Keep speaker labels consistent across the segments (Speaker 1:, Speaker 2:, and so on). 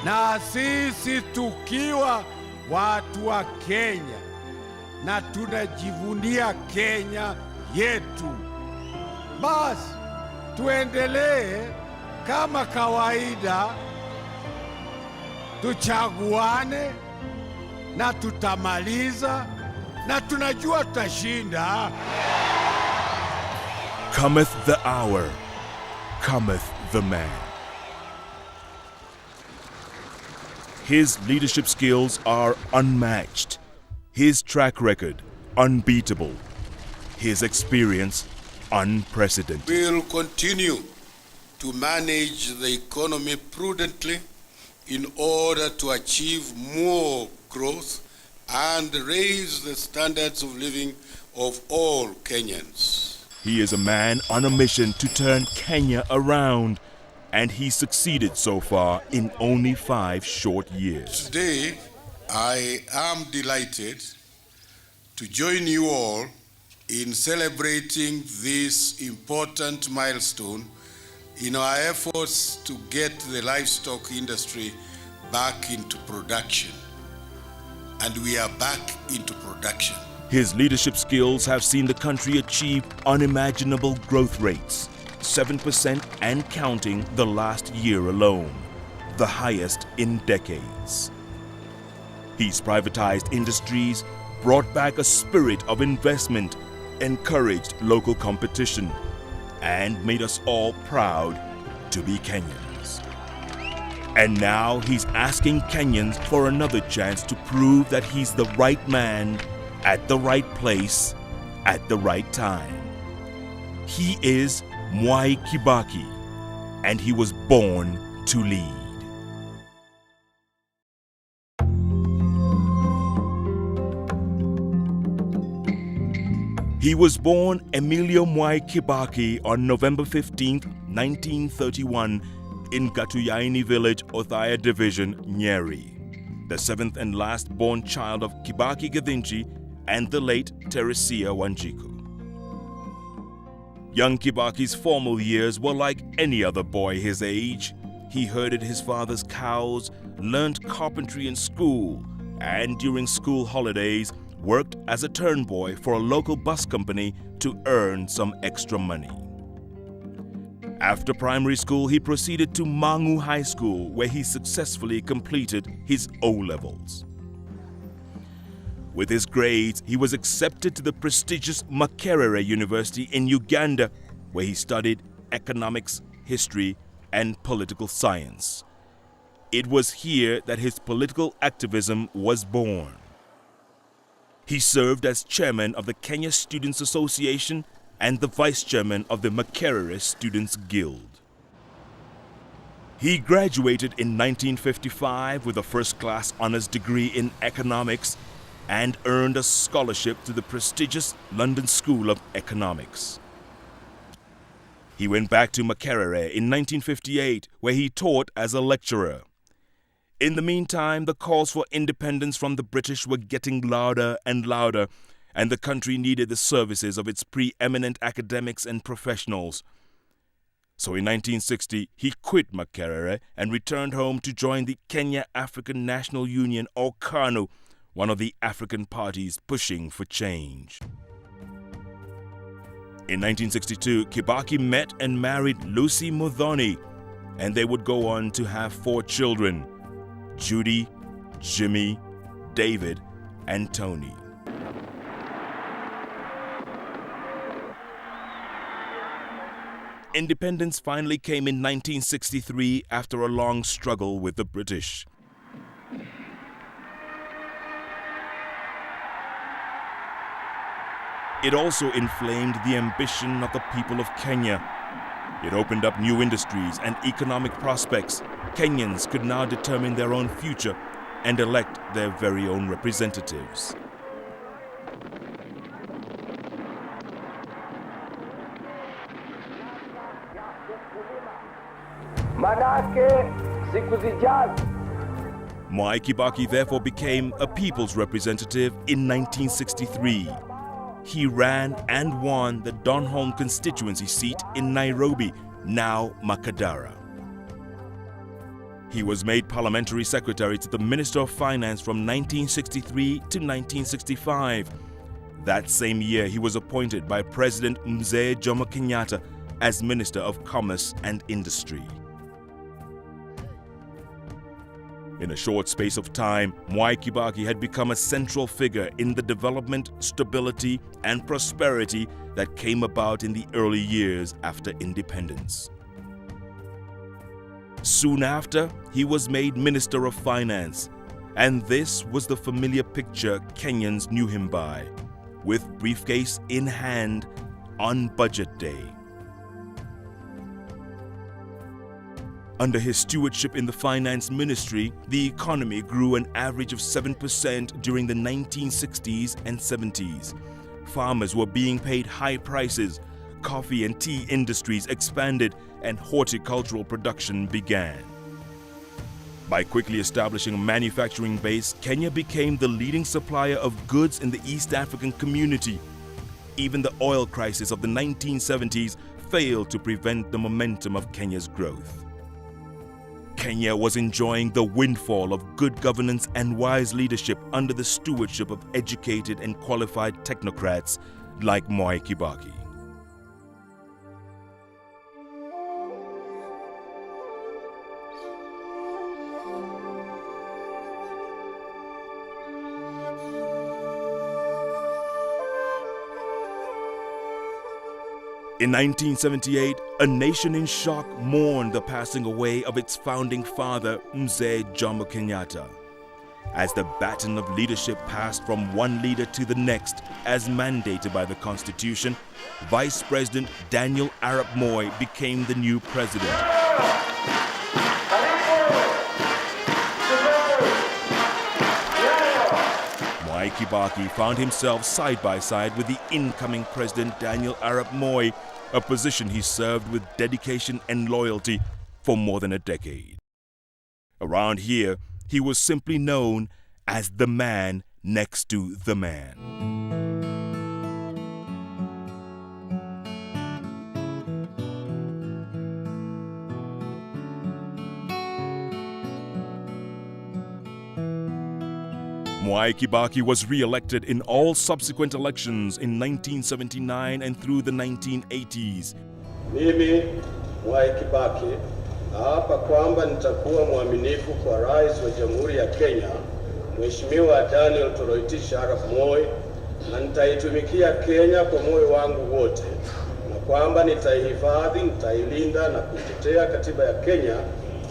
Speaker 1: Na sisi tukiwa watu wa Kenya na tunajivunia Kenya yetu, basi tuendelee kama kawaida, tuchaguane na tutamaliza, na tunajua tutashinda.
Speaker 2: Cometh the hour, cometh the man. His leadership skills are unmatched, his track record unbeatable, his experience unprecedented.
Speaker 3: We'll continue to manage the economy prudently in order to achieve more growth and raise the standards of living of all Kenyans.
Speaker 2: He is a man on a mission to turn Kenya around, and he succeeded so far in only 5 short years.
Speaker 3: Today, I am delighted to join you all in celebrating this important milestone in our efforts to get the livestock industry back into production. And we are back into production.
Speaker 2: His leadership skills have seen the country achieve unimaginable growth rates, 7% and counting the last year alone, the highest in decades. He's privatized industries, brought back a spirit of investment, encouraged local competition, and made us all proud to be Kenyans. And now he's asking Kenyans for another chance to prove that he's the right man at the right place at the right time. He is Mwai Kibaki, and he was born to lead. He was born Emilio Mwai Kibaki on November 15, 1931 in Gatuyaini village, Othaya division, Nyeri, the 7th and last born child of Kibaki.He and the late Teresia Wanjiku. Young Kibaki's formal years were like any other boy his age. He herded his father's cows, learned carpentry in school, and during school holidays worked as a turnboy for a local bus company to earn some extra money. After primary school, he proceeded to Mangu High School, where he successfully completed his O-levels. With his grades, he was accepted to the prestigious Makerere University in Uganda, where he studied economics, history, and political science. It was here that his political activism was born. He served as chairman of the Kenya Students Association and the vice chairman of the Makerere Students Guild. He graduated in 1955 with a first-class honors degree in economics and earned a scholarship to the prestigious London School of Economics. He went back to Makerere in 1958, where he taught as a lecturer. In the meantime, the calls for independence from the British were getting louder and louder, and the country needed the services of its preeminent academics and professionals. So in 1960, he quit Makerere and returned home to join the Kenya African National Union, or KANU, one of the African parties pushing for change. In 1962, Kibaki met and married Lucy Muthoni, and they would go on to have 4 children: Judy, Jimmy, David, and Tony. Independence finally came in 1963 after a long struggle with the British. It also inflamed the ambition of the people of Kenya. It opened up new industries and economic prospects. Kenyans could now determine their own future and elect their very own representatives. Mwai Kibaki therefore became a people's representative in 1963. He ran and won the Donholm constituency seat in Nairobi, now Makadara. He was made parliamentary secretary to the Minister of Finance from 1963 to 1965. That same year, he was appointed by President Mzee Jomo Kenyatta as Minister of Commerce and Industry. In a short space of time, Mwai Kibaki had become a central figure in the development, stability, and prosperity that came about in the early years after independence. Soon after, he was made Minister of Finance, and this was the familiar picture Kenyans knew him by, with briefcase in hand on budget day. Under his stewardship in the finance ministry, the economy grew an average of 7% during the 1960s and 70s. Farmers were being paid high prices, coffee and tea industries expanded, and horticultural production began. By quickly establishing a manufacturing base, Kenya became the leading supplier of goods in the East African community. Even the oil crisis of the 1970s failed to prevent the momentum of Kenya's growth. Kenya was enjoying the windfall of good governance and wise leadership under the stewardship of educated and qualified technocrats like Mwai Kibaki. In 1978, a nation in shock mourned the passing away of its founding father, Mzee Jomo Kenyatta. As the baton of leadership passed from one leader to the next, as mandated by the Constitution, Vice President Daniel Arap Moi became the new president. Mwai Kibaki found himself side by side with the incoming President Daniel Arap Moi, a position he served with dedication and loyalty for more than a decade. Around here, he was simply known as the man next to the man. Mwai Kibaki was re-elected in all subsequent elections in 1979 and through the 1980s.
Speaker 4: Mimi, Mwai Kibaki, naapa kwamba nitakuwa mwaminifu kwa Rais wa Jamhuri ya Kenya, Mheshimiwa Daniel Toroitich Arap Moi, na nitaitumikia Kenya kwa moyo wangu wote, na kwamba nitaihifadhi, nitailinda na kuitetea katiba ya Kenya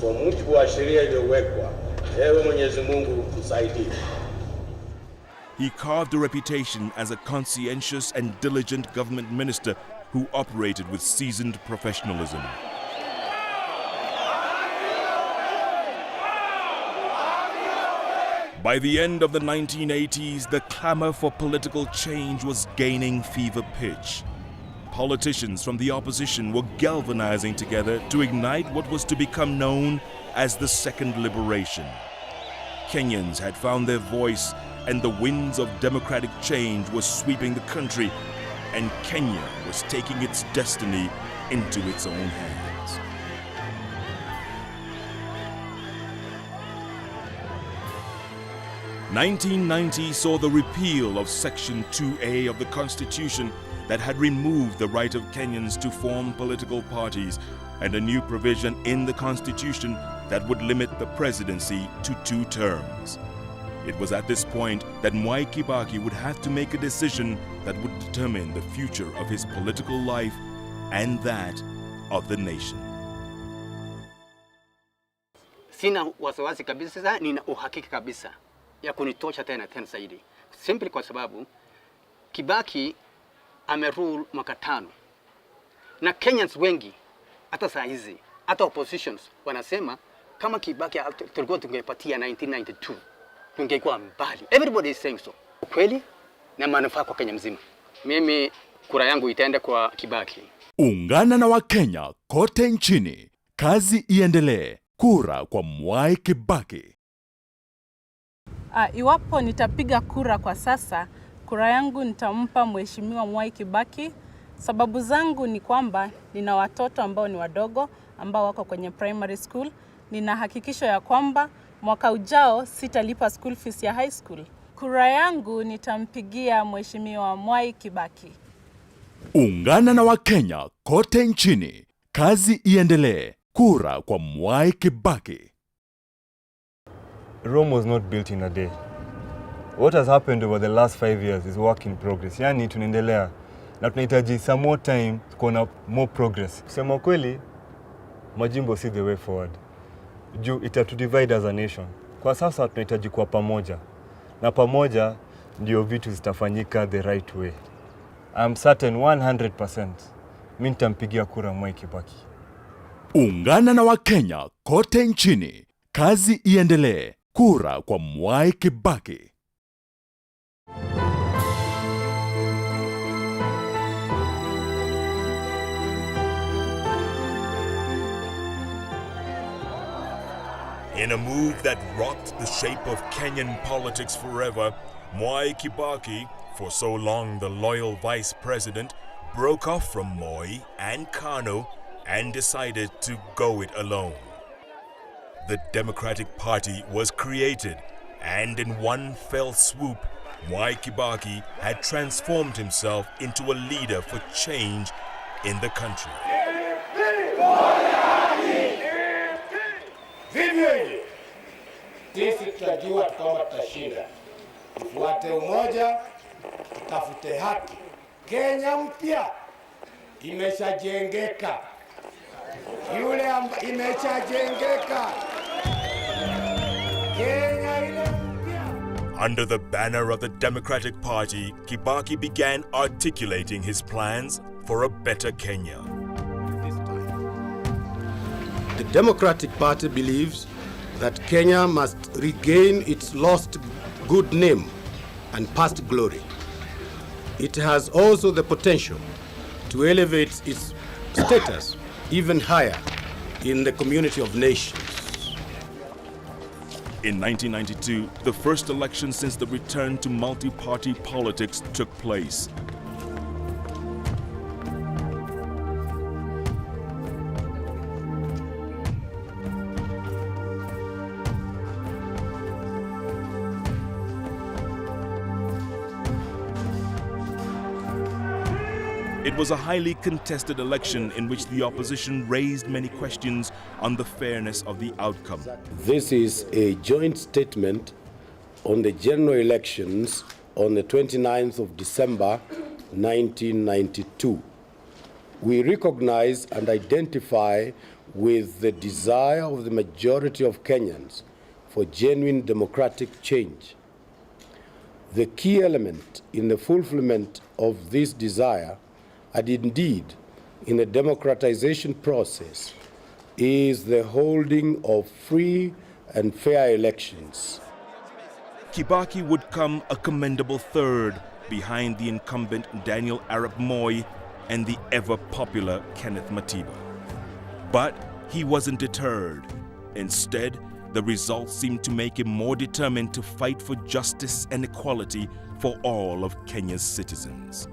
Speaker 4: kwa mujibu wa sheria iliyowekwa. Ewe Mwenyezi Mungu msaidie.
Speaker 2: He carved a reputation as a conscientious and diligent government minister who operated with seasoned professionalism. By the end of the 1980s, the clamor for political change was gaining fever pitch. Politicians from the opposition were galvanizing together to ignite what was to become known as the Second Liberation. Kenyans had found their voice, and the winds of democratic change were sweeping the country, and Kenya was taking its destiny into its own hands. "1990 saw the repeal of Section 2A of the Constitution that had removed the right of Kenyans to form political parties, and a new provision in the Constitution that would limit the presidency to 2 terms. It was at this point that Mwai Kibaki would have to make a decision that would determine the future of his political life and that of the nation.
Speaker 5: Sina wasiwasi kabisa, nina uhakika kabisa ya kunitosha tena zaidi. Simply kwa sababu Kibaki amerule mwaka 5. Na Kenyans wengi hata saa hizi, hata oppositions wanasema kama Kibaki tulikuwa tungepatia 1992 tungekuwa mbali. Everybody is saying so. Kweli na manufaa kwa Kenya mzima. Mimi kura yangu itaenda kwa Kibaki.
Speaker 6: Ungana na Wakenya kote nchini. Kazi iendelee. Kura kwa Mwai Kibaki.
Speaker 7: Iwapo nitapiga kura kwa sasa, kura yangu nitampa Mheshimiwa Mwai Kibaki. Sababu zangu ni kwamba nina watoto ambao ni wadogo ambao wako kwenye primary school, nina hakikisho ya kwamba mwaka ujao sitalipa school fees ya high school. Kura yangu nitampigia Mheshimiwa Mwai Kibaki.
Speaker 6: Ungana na Wakenya kote nchini, kazi iendelee. Kura kwa Mwai Kibaki.
Speaker 8: Rome was not built in a day. What has happened over the last 5 years is work in progress. Yani tunaendelea na tunahitaji some more time kuona more progress. Kusema kweli, majimbo si the way forward. Juu to divide as a nation. Kwa sasa tunahitaji kuwa pamoja. Na pamoja ndio vitu zitafanyika the right way. I'm certain 100% mimi nitampigia kura Mwai Kibaki.
Speaker 6: Ungana na Wakenya kote nchini, kazi iendelee. Kura kwa Mwai Kibaki.
Speaker 2: In a move that rocked the shape of Kenyan politics forever, Mwai Kibaki, for so long the loyal vice president, broke off from Moi and KANU and decided to go it alone. The Democratic Party was created, and in one fell swoop, Mwai Kibaki had transformed himself into a leader for change in the country.
Speaker 1: Vivyo hivyo, sisi tutajua kwamba tutashinda. Tufuate umoja, tutafute haki. Kenya mpya imeshajengeka. Imeshajengeka. Kenya ile mpya.
Speaker 2: Under the banner of the Democratic Party, Kibaki began articulating his plans for a better Kenya.
Speaker 4: The Democratic Party believes that Kenya must regain its lost good name and past glory. It has also the potential to elevate its status even higher in the community of nations.
Speaker 2: In 1992, the first election since the return to multi-party politics took place. It was a highly contested election in which the opposition raised many questions on the fairness of the outcome.
Speaker 4: This is a joint statement on the general elections on the 29th of December 1992. We recognize and identify with the desire of the majority of Kenyans for genuine democratic change. The key element in the fulfillment of this desire, and indeed in the democratization process, is the holding of free and fair elections.
Speaker 2: Kibaki would come a commendable third behind the incumbent Daniel Arap Moi and the ever-popular Kenneth Matiba. But he wasn't deterred. Instead, the results seemed to make him more determined to fight for justice and equality for all of Kenya's citizens.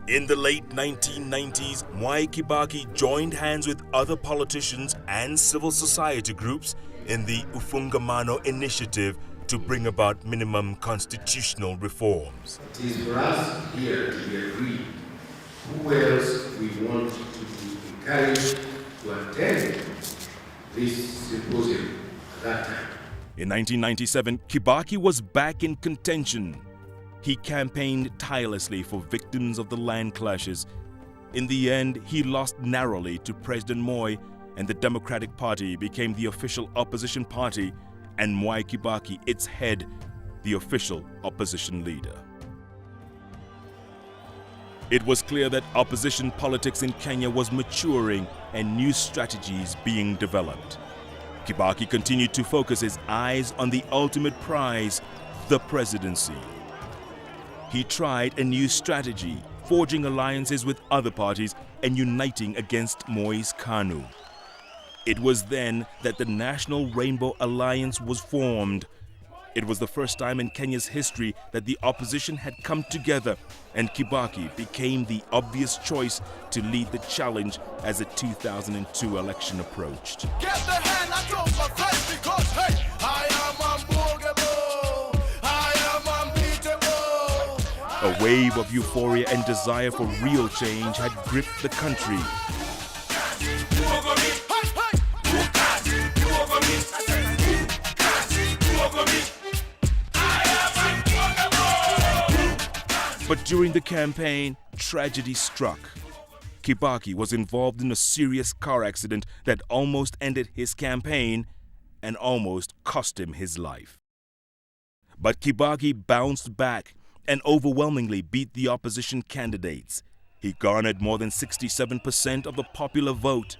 Speaker 2: In the late 1990s, Mwai Kibaki joined hands with other politicians and civil society groups in the Ufungamano initiative to bring about minimum constitutional reforms.
Speaker 4: It is for us here to be agreed who else we want to encourage to attend this symposium at that time.
Speaker 2: In 1997, Kibaki was back in contention. He campaigned tirelessly for victims of the land clashes. In the end, he lost narrowly to President Moi, and the Democratic Party became the official opposition party, and Mwai Kibaki, its head, the official opposition leader. It was clear that opposition politics in Kenya was maturing and new strategies being developed. Kibaki continued to focus his eyes on the ultimate prize, the presidency. He tried a new strategy, forging alliances with other parties and uniting against Moi's KANU. It was then that the National Rainbow Alliance was formed. It was the first time in Kenya's history that the opposition had come together, and Kibaki became the obvious choice to lead the challenge as the 2002 election approached.
Speaker 9: Get the hand out of my face because, hey, I am unbogable, I am unbeatable.
Speaker 2: A wave of euphoria and desire for real change had gripped the country. But during the campaign, tragedy struck. Kibaki was involved in a serious car accident that almost ended his campaign and almost cost him his life. But Kibaki bounced back and overwhelmingly beat the opposition candidates. He garnered more than 67% of the popular vote.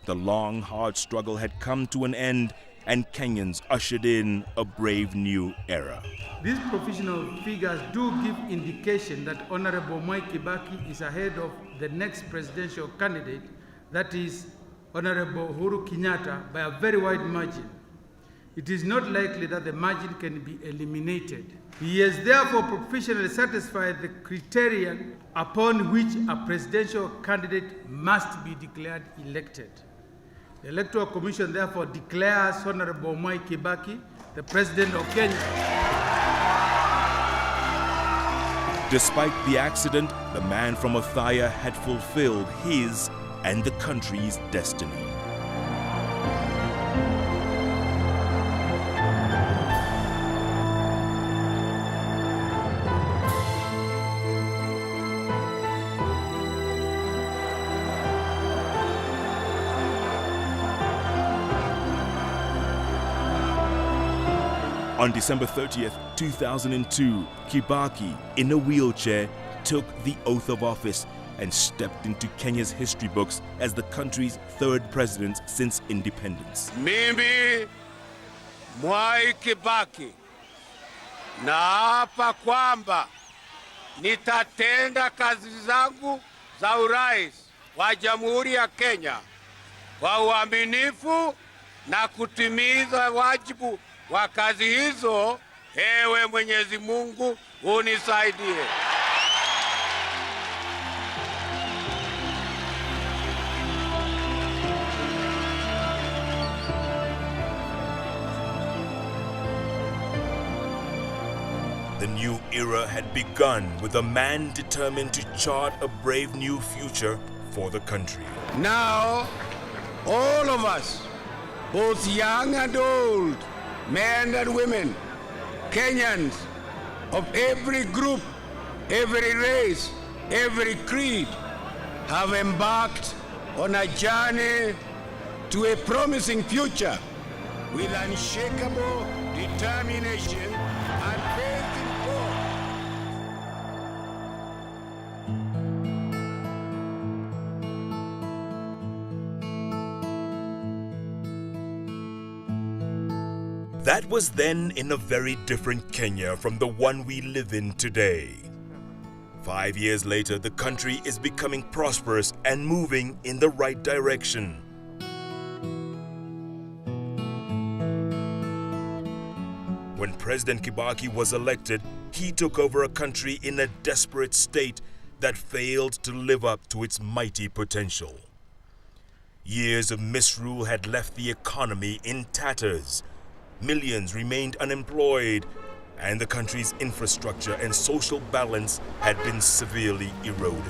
Speaker 2: The long, hard struggle had come to an end, and Kenyans ushered in a brave new era.
Speaker 10: These provisional figures do give indication that Honorable Mwai Kibaki is ahead of the next presidential candidate, that is Honorable Uhuru Kenyatta, by a very wide margin. It is not likely that the margin can be eliminated. He has therefore professionally satisfied the criterion upon which a presidential candidate must be declared elected. The Electoral Commission therefore declares Honorable Mwai Kibaki the President of Kenya.
Speaker 2: Despite the accident, the man from Othaya had fulfilled his and the country's destiny. On December 30th, 2002, Kibaki, in a wheelchair, took the oath of office and stepped into Kenya's history books as the country's third president since independence.
Speaker 3: Mimi Mwai Kibaki naapa kwamba nitatenda kazi zangu za urais wa Jamhuri ya Kenya kwa uaminifu na kutimiza wajibu wa kazi hizo. Ewe Mwenyezi Mungu unisaidie.
Speaker 2: The new era had begun with a man determined to chart a brave new future for the country.
Speaker 3: Now, all of us, both young and old, men and women, Kenyans of every group, every race, every creed, have embarked on a journey to a promising future with unshakable determination and faith in God.
Speaker 2: That was then in a very different Kenya from the one we live in today. 5 years later, the country is becoming prosperous and moving in the right direction. When President Kibaki was elected, he took over a country in a desperate state that failed to live up to its mighty potential. Years of misrule had left the economy in tatters. Millions remained unemployed, and the country's infrastructure and social balance had been severely eroded.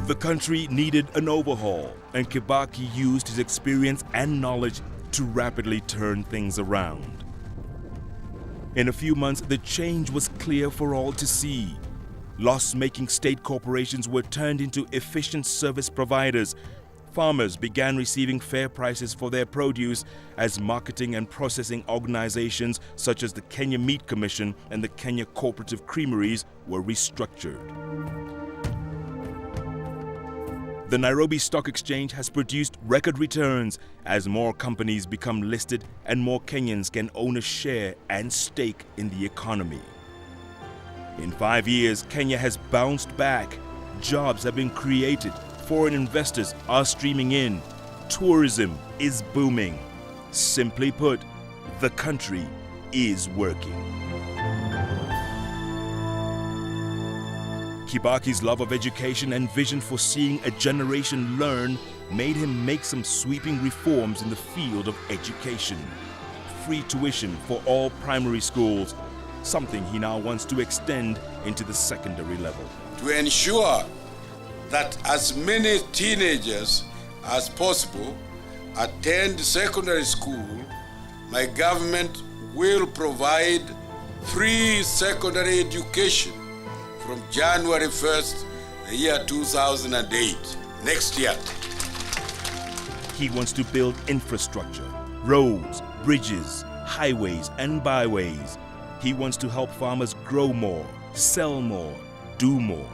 Speaker 2: The country needed an overhaul, and Kibaki used his experience and knowledge to rapidly turn things around. In a few months, the change was clear for all to see. Loss-making state corporations were turned into efficient service providers. Farmers began receiving fair prices for their produce as marketing and processing organizations such as the Kenya Meat Commission and the Kenya Cooperative Creameries were restructured. The Nairobi Stock Exchange has produced record returns as more companies become listed and more Kenyans can own a share and stake in the economy. In 5 years, Kenya has bounced back. Jobs have been created. Foreign investors are streaming in. Tourism is booming. Simply put, the country is working. Kibaki's love of education and vision for seeing a generation learn made him make some sweeping reforms in the field of education. Free tuition for all primary schools, something he now wants to extend into the secondary level.
Speaker 3: To ensure that as many teenagers as possible attend secondary school, my government will provide free secondary education from January 1st, the year 2008, next year.
Speaker 2: He wants to build infrastructure, roads, bridges, highways, and byways. He wants to help farmers grow more, sell more, do more.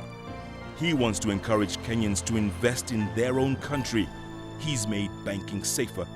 Speaker 2: He wants to encourage Kenyans to invest in their own country. He's made banking safer